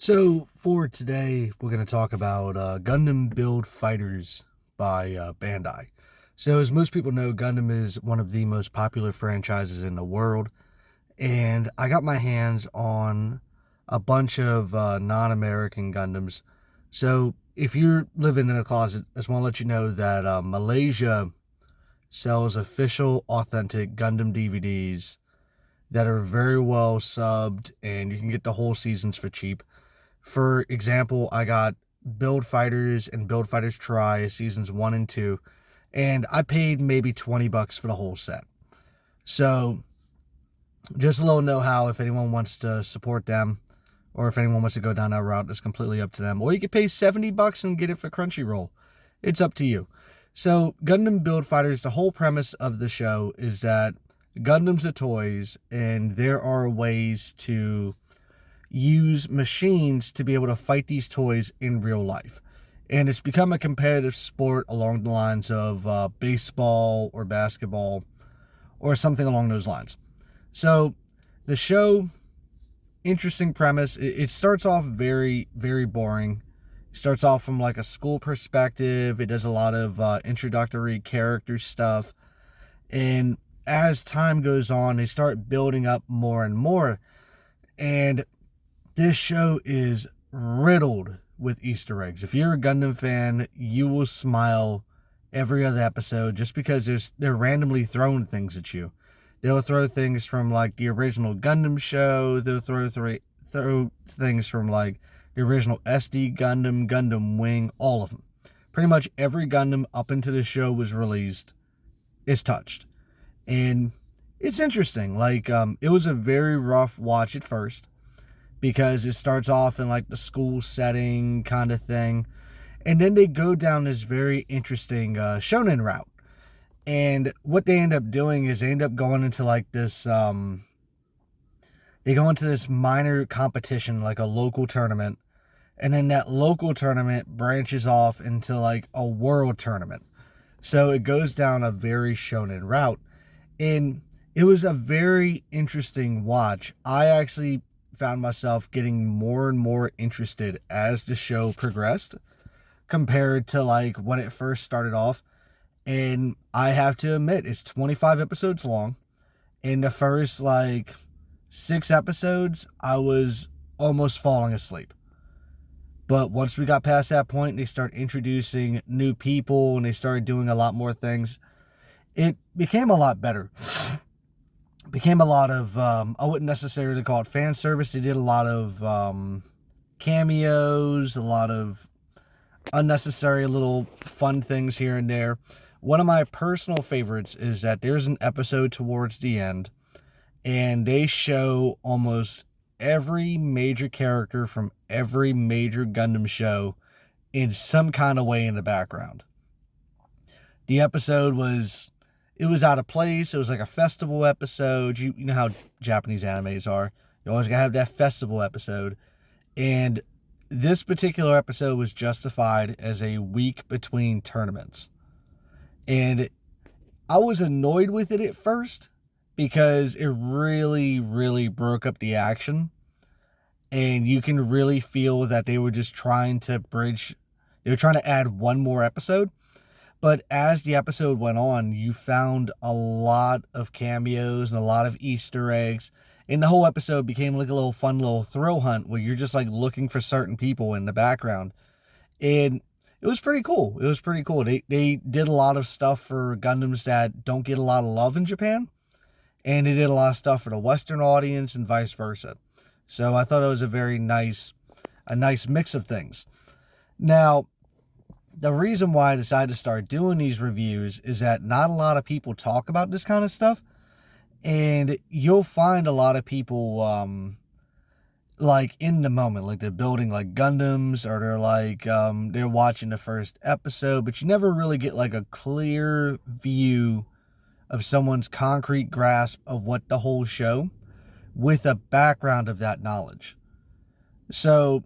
So for today, we're going to talk about Gundam Build Fighters by Bandai. So as most people know, Gundam is one of the most popular franchises in the world, and I got my hands on a bunch of non-American Gundams. So if you're living in a closet, I just want to let you know that Malaysia sells official, authentic Gundam DVDs that are very well subbed, and you can get the whole seasons for cheap. For example, I got Build Fighters and Build Fighters Try seasons 1 and 2, and I paid maybe $20 for the whole set. So, just a little know-how if anyone wants to support them, or if anyone wants to go down that route, it's completely up to them. Or you could pay $70 and get it for Crunchyroll. It's up to you. So, Gundam Build Fighters, the whole premise of the show is that Gundams are toys, and there are ways to use machines to be able to fight these toys in real life. And it's become a competitive sport along the lines of baseball or basketball or something along those lines. So the show, interesting premise. It starts off very, very boring. It starts off from like a school perspective. It does a lot of introductory character stuff. And as time goes on, they start building up more and more. And this show is riddled with Easter eggs. If you're a Gundam fan, you will smile every other episode just because they're randomly throwing things at you. They'll throw things from like the original Gundam show. They'll throw things from like the original SD Gundam, Gundam Wing, all of them. Pretty much every Gundam up into the show was released is touched. And it's interesting. Like, it was a very rough watch at first, because it starts off in like the school setting kind of thing. And then they go down this very interesting shonen route. And what they end up doing is they end up going into like this, they go into this minor competition, like a local tournament. And then that local tournament branches off into like a world tournament. So it goes down a very shonen route. And it was a very interesting watch. I actually found myself getting more and more interested as the show progressed compared to like when it first started off. And I have to admit, it's 25 episodes long. In the first like 6 episodes, I was almost falling asleep. But once we got past that point, they start introducing new people and they started doing a lot more things. It became a lot better. Became a lot of, I wouldn't necessarily call it fan service. They did a lot of cameos, a lot of unnecessary little fun things here and there. One of my personal favorites is that there's an episode towards the end, and they show almost every major character from every major Gundam show in some kind of way in the background. The episode was... It was out of place. It was like a festival episode. You know how Japanese animes are. You always gotta have that festival episode. And this particular episode was justified as a week between tournaments. And I was annoyed with it at first because it really, really broke up the action. And you can really feel that they were just trying to bridge. They were trying to add one more episode. But as the episode went on, you found a lot of cameos and a lot of Easter eggs. And the whole episode became like a little fun little thrill hunt where you're just like looking for certain people in the background. And it was pretty cool. It was pretty cool. They did a lot of stuff for Gundams that don't get a lot of love in Japan. And they did a lot of stuff for the Western audience and vice versa. So I thought it was a nice mix of things. Now, the reason why I decided to start doing these reviews is that not a lot of people talk about this kind of stuff. And you'll find a lot of people, like in the moment, like they're building like Gundams, or they're like, they're watching the first episode, but you never really get like a clear view of someone's concrete grasp of what the whole show with a background of that knowledge. So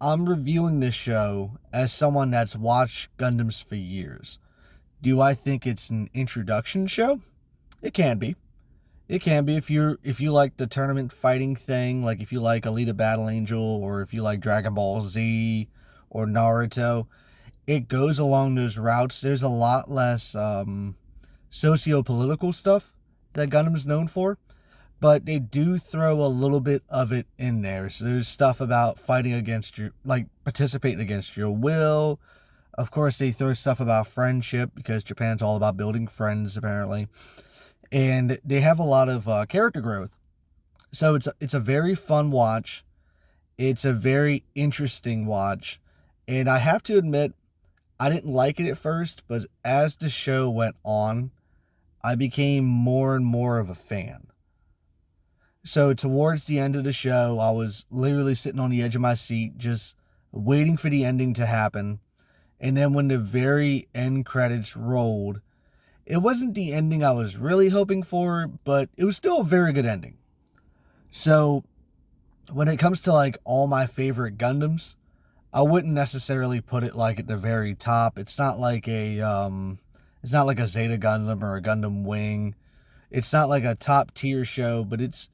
I'm reviewing this show as someone that's watched Gundams for years. Do I think it's an introduction show? It can be. It can be if you like the tournament fighting thing, like if you like Alita Battle Angel or if you like Dragon Ball Z or Naruto, it goes along those routes. There's a lot less socio-political stuff that Gundam's known for, but they do throw a little bit of it in there. So there's stuff about fighting against your, like participating against your will. Of course, they throw stuff about friendship because Japan's all about building friends, apparently. And they have a lot of character growth. So it's a very fun watch. It's a very interesting watch. And I have to admit, I didn't like it at first, but as the show went on, I became more and more of a fan. So towards the end of the show, I was literally sitting on the edge of my seat, just waiting for the ending to happen. And then when the very end credits rolled, it wasn't the ending I was really hoping for, but it was still a very good ending. So when it comes to like all my favorite Gundams, I wouldn't necessarily put it like at the very top. It's not like a Zeta Gundam or a Gundam Wing. It's not like a top tier show, but it's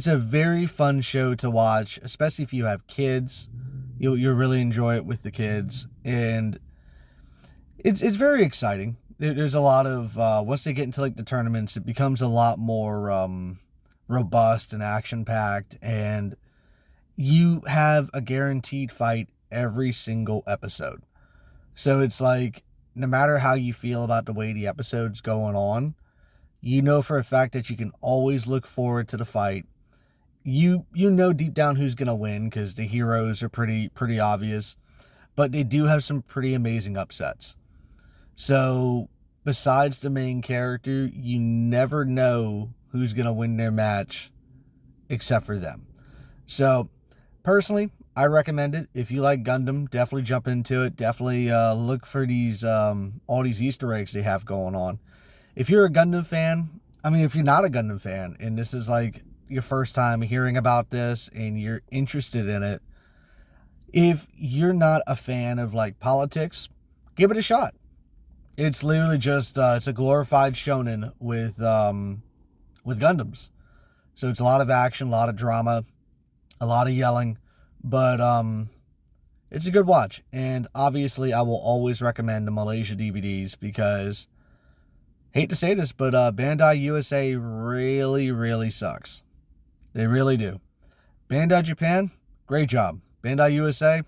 a very fun show to watch, especially if you have kids. You'll really enjoy it with the kids, and it's very exciting. There's a lot of once they get into like the tournaments, it becomes a lot more robust and action packed, and you have a guaranteed fight every single episode. So it's like no matter how you feel about the way the episode's going on, you know for a fact that you can always look forward to the fight. You know deep down who's gonna win because the heroes are pretty obvious, but they do have some pretty amazing upsets. So besides the main character, you never know who's gonna win their match except for them. So personally, I recommend it. If you like Gundam, definitely jump into it. Definitely look for these all these Easter eggs they have going on. If you're a Gundam fan, I mean, if you're not a Gundam fan and this is like your first time hearing about this and you're interested in it, if you're not a fan of like politics, give it a shot. It's literally just it's a glorified shonen with Gundams. So it's a lot of action, a lot of drama, a lot of yelling, but it's a good watch. And obviously, I will always recommend the Malaysia DVDs because, hate to say this, but Bandai USA really sucks. They really do. Bandai Japan, great job. Bandai USA,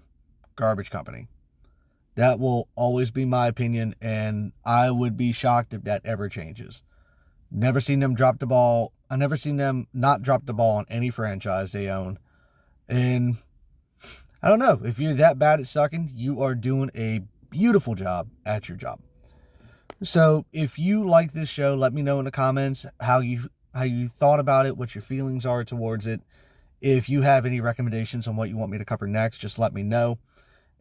garbage company. That will always be my opinion, and I would be shocked if that ever changes. Never seen them drop the ball. I've never seen them not drop the ball on any franchise they own. And I don't know, if you're that bad at sucking, you are doing a beautiful job at your job. So if you like this show, let me know in the comments how you thought about it, what your feelings are towards it. If you have any recommendations on what you want me to cover next, just let me know.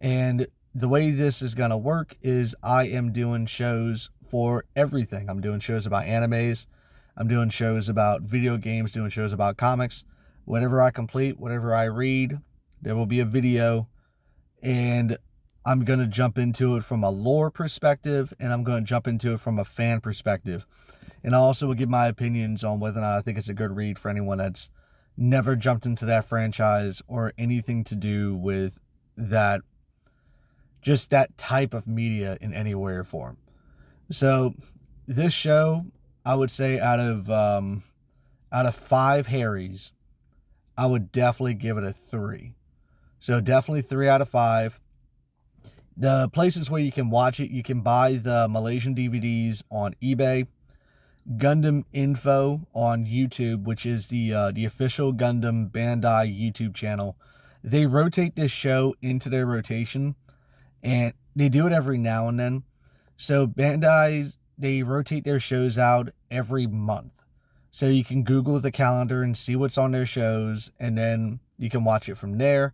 And the way this is going to work is I am doing shows for everything. I'm doing shows about animes. I'm doing shows about video games, doing shows about comics. Whatever I complete, whatever I read, there will be a video. And I'm going to jump into it from a lore perspective, and I'm going to jump into it from a fan perspective. And I also will give my opinions on whether or not I think it's a good read for anyone that's never jumped into that franchise or anything to do with that, just that type of media in any way or form. So this show, I would say out of 5 Harrys, I would definitely give it a 3. So definitely 3 out of 5. The places where you can watch it, you can buy the Malaysian DVDs on eBay. Gundam Info on YouTube, which is the official Gundam Bandai YouTube channel. They rotate this show into their rotation, and they do it every now and then. So Bandai, they rotate their shows out every month. So you can Google the calendar and see what's on their shows, and then you can watch it from there.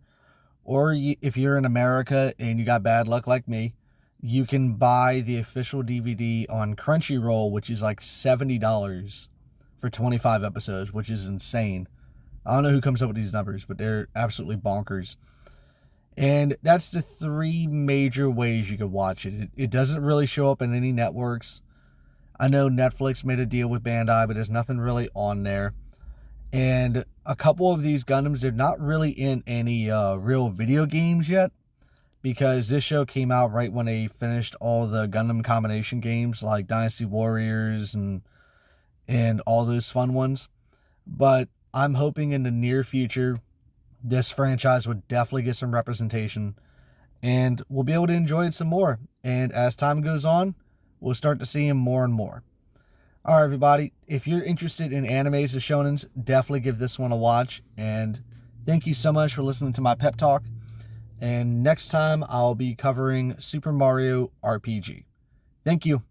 Or if you're in America and you got bad luck like me, you can buy the official DVD on Crunchyroll, which is like $70 for 25 episodes, which is insane. I don't know who comes up with these numbers, but they're absolutely bonkers. And that's the 3 major ways you could watch it. It doesn't really show up in any networks. I know Netflix made a deal with Bandai, but there's nothing really on there. And a couple of these Gundams, they're not really in any real video games yet, because this show came out right when they finished all the Gundam combination games like Dynasty Warriors and all those fun ones. But I'm hoping in the near future this franchise would definitely get some representation, and we'll be able to enjoy it some more. And as time goes on, we'll start to see him more and more. All right, everybody, if you're interested in animes or shonens, definitely give this one a watch. And thank you so much for listening to my pep talk. And next time, I'll be covering Super Mario RPG. Thank you.